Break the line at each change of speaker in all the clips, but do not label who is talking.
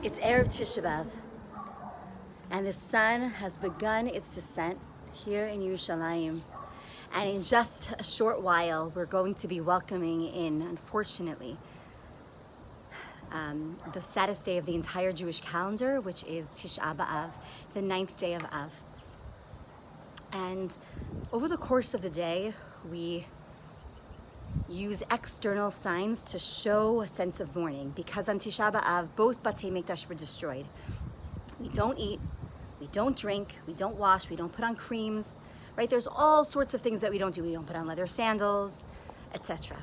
It's Erev Tisha B'Av, and the sun has begun its descent here in Yerushalayim. And in just a short while, we're going to be welcoming in, unfortunately, the saddest day of the entire Jewish calendar, which is Tisha B'Av, the 9th day of Av. And over the course of the day, we use external signs to show a sense of mourning, because on Tisha B'Av, both Batei Mikdash were destroyed. We don't eat, we don't drink, we don't wash, we don't put on creams, right? There's all sorts of things that we don't do. We don't put on leather sandals, etc.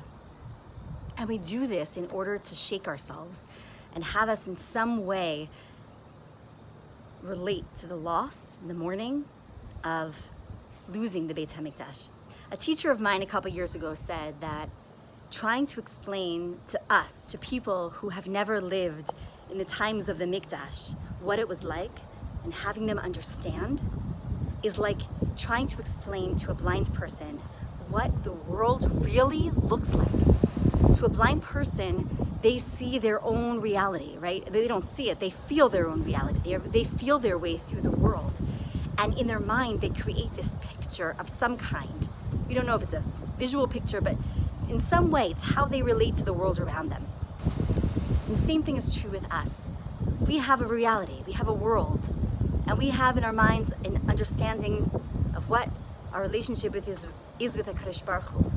And we do this in order to shake ourselves and have us in some way relate to the loss, the mourning of losing the Beit HaMikdash. A teacher of mine a couple years ago said that trying to explain to us, to people who have never lived in the times of the Mikdash, what it was like, and having them understand, is like trying to explain to a blind person what the world really looks like. To a blind person, they see their own reality, right? They don't see it, they feel their own reality. They feel their way through the world. And in their mind, they create this picture of some kind. We don't know if it's a visual picture, but in some way, it's how they relate to the world around them. And the same thing is true with us. We have a reality, we have a world, and we have in our minds an understanding of what our relationship with is with HaKadosh Baruch Hu.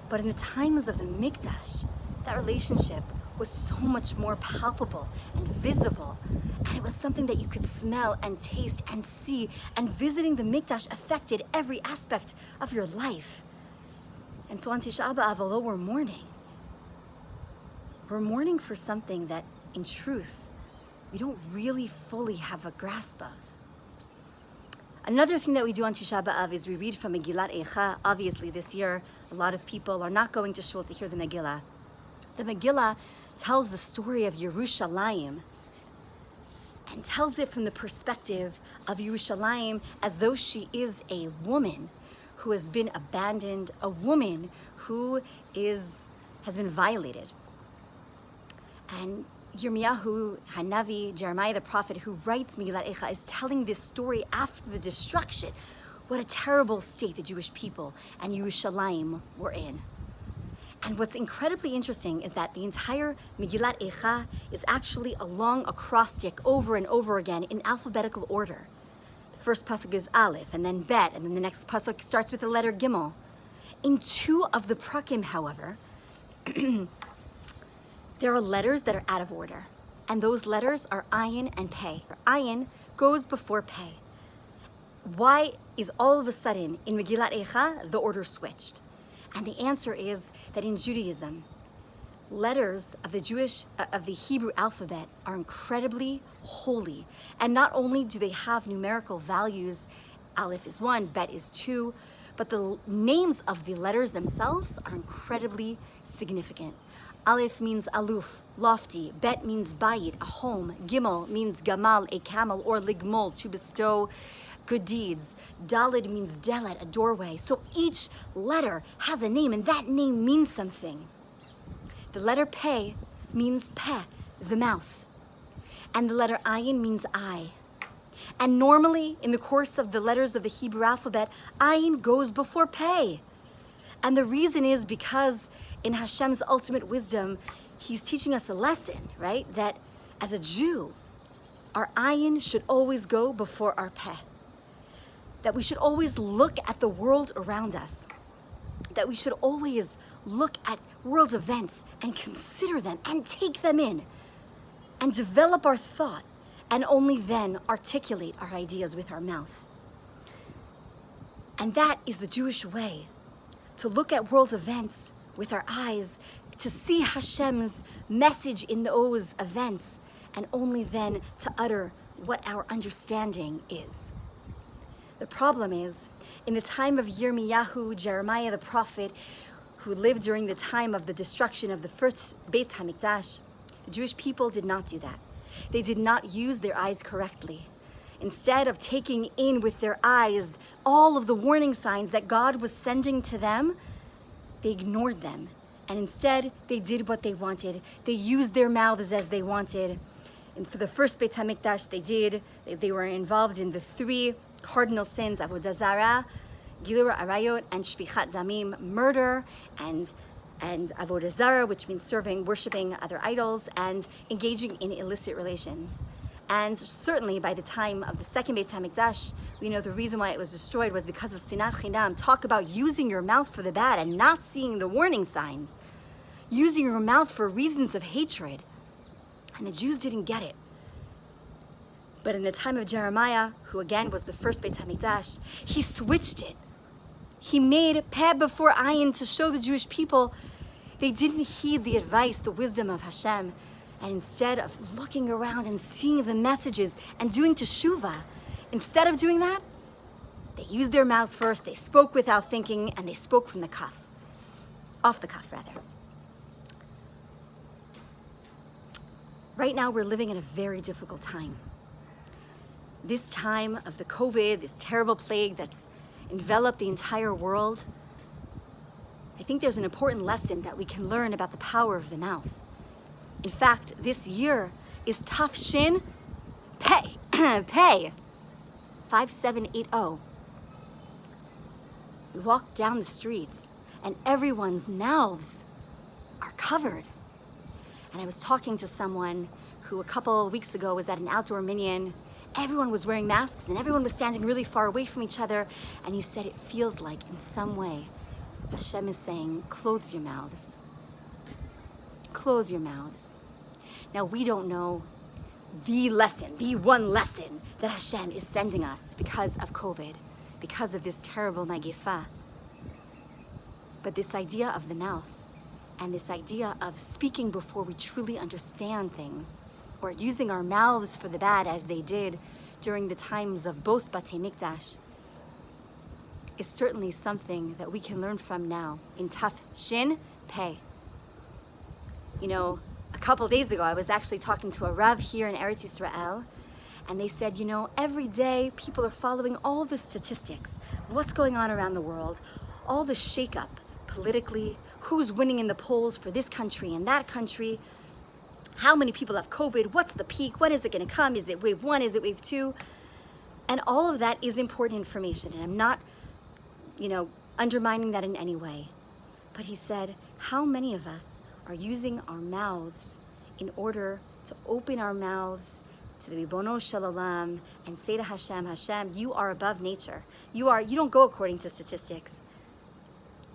But in the times of the Mikdash, that relationship was so much more palpable and visible. And it was something that you could smell and taste and see. And visiting the Mikdash affected every aspect of your life. And so on Tisha B'Av, although we're mourning for something that, in truth, we don't really fully have a grasp of. Another thing that we do on Tisha B'Av is we read from Megillat Eicha. Obviously, this year, a lot of people are not going to shul to hear the Megillah. The Megillah tells the story of Yerushalayim, and tells it from the perspective of Yerushalayim as though she is a woman who has been abandoned, a woman who has been violated. And Yirmiyahu Hanavi, Jeremiah the prophet, who writes Megillat Eicha, is telling this story after the destruction. What a terrible state the Jewish people and Yerushalayim were in. And what's incredibly interesting is that the entire Megillat Eicha is actually a long acrostic over and over again in alphabetical order. The first pasuk is Aleph, and then Bet, and then the next pasuk starts with the letter Gimel. In two of the prakim, however, there are letters that are out of order. And those letters are Ayin and Pei. Ayin goes before Pei. Why is all of a sudden in Megillat Eicha the order switched? And the answer is that in Judaism, letters of the Hebrew alphabet are incredibly holy. And not only do they have numerical values, Aleph is 1, Bet is 2, but the names of the letters themselves are incredibly significant. Aleph means aluf, lofty. Bet means bayit, a home. Gimel means gamal, a camel, or ligmol, to bestow good deeds. Dalid means delet, a doorway. So each letter has a name, and that name means something. The letter Pei means peh, the mouth. And the letter Ayin means eye. And normally, in the course of the letters of the Hebrew alphabet, Ayin goes before Pei. And the reason is because in Hashem's ultimate wisdom, He's teaching us a lesson, right? That as a Jew, our Ayin should always go before our Peh. That we should always look at the world around us. That we should always look at world events and consider them and take them in and develop our thought, and only then articulate our ideas with our mouth. And that is the Jewish way, to look at world events with our eyes, to see Hashem's message in those events, and only then to utter what our understanding is. The problem is, in the time of Yirmiyahu, Jeremiah the prophet, who lived during the time of the destruction of the first Beit HaMikdash, the Jewish people did not do that. They did not use their eyes correctly. Instead of taking in with their eyes all of the warning signs that God was sending to them, they ignored them. And instead, they did what they wanted. They used their mouths as they wanted. And for the first Beit HaMikdash, they were involved in the 3 cardinal sins: avodah zarah, gilur arayot, and shfichat damim, murder, and avodah zarah, which means worshiping other idols, and engaging in illicit relations. And certainly by the time of the second Beit HaMikdash, we know the reason why it was destroyed was because of sinat chinam. Talk about using your mouth for the bad and not seeing the warning signs. Using your mouth for reasons of hatred. And the Jews didn't get it. But in the time of Jeremiah, who again was the first Beit HaMikdash, he switched it. He made peh before ayin to show the Jewish people they didn't heed the advice, the wisdom of Hashem. And instead of looking around and seeing the messages and doing teshuvah, instead of doing that, they used their mouths first, they spoke without thinking, and they spoke from the cuff. Off the cuff, rather. Right now, we're living in a very difficult time. This time of the COVID, this terrible plague that's enveloped the entire world, I think there's an important lesson that we can learn about the power of the mouth. In fact, this year is Tafshin Pei, 5780. We walk down the streets and everyone's mouths are covered. And I was talking to someone who a couple weeks ago was at an outdoor minyan. Everyone was wearing masks and everyone was standing really far away from each other. And he said it feels like in some way Hashem is saying, close your mouths. Close your mouths. Now we don't know the one lesson that Hashem is sending us because of COVID, because of this terrible magifa. But this idea of the mouth and this idea of speaking before we truly understand things, or using our mouths for the bad as they did during the times of both Batei Mikdash, is certainly something that we can learn from now in Tafshin Pei. You know, a couple days ago, I was actually talking to a Rav here in Eretz Yisrael, and they said, you know, every day people are following all the statistics of what's going on around the world, all the shakeup politically, who's winning in the polls for this country and that country, how many people have COVID, what's the peak, when is it going to come, is it wave 1, is it wave 2? And all of that is important information, and I'm not, undermining that in any way. But he said, how many of us are using our mouths in order to open our mouths to the Ribono Shel Olam and say to Hashem, Hashem, you are above nature. You don't go according to statistics.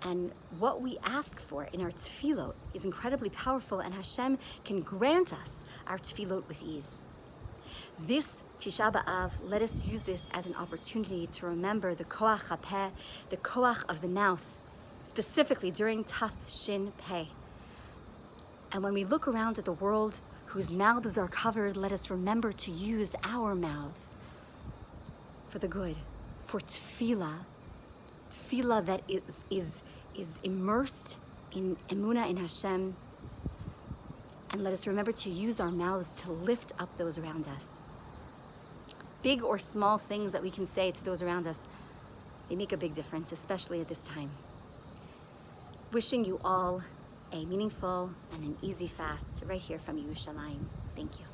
And what we ask for in our tefillot is incredibly powerful, and Hashem can grant us our tefillot with ease. This Tisha B'Av, let us use this as an opportunity to remember the koach hapeh, the koach of the mouth, specifically during Tafshin Pei. And when we look around at the world whose mouths are covered, let us remember to use our mouths for the good, for tefillah that is immersed in emunah in Hashem. And let us remember to use our mouths to lift up those around us. Big or small things that we can say to those around us, they make a big difference, especially at this time. Wishing you all a meaningful and an easy fast right here from Yerushalayim. Thank you.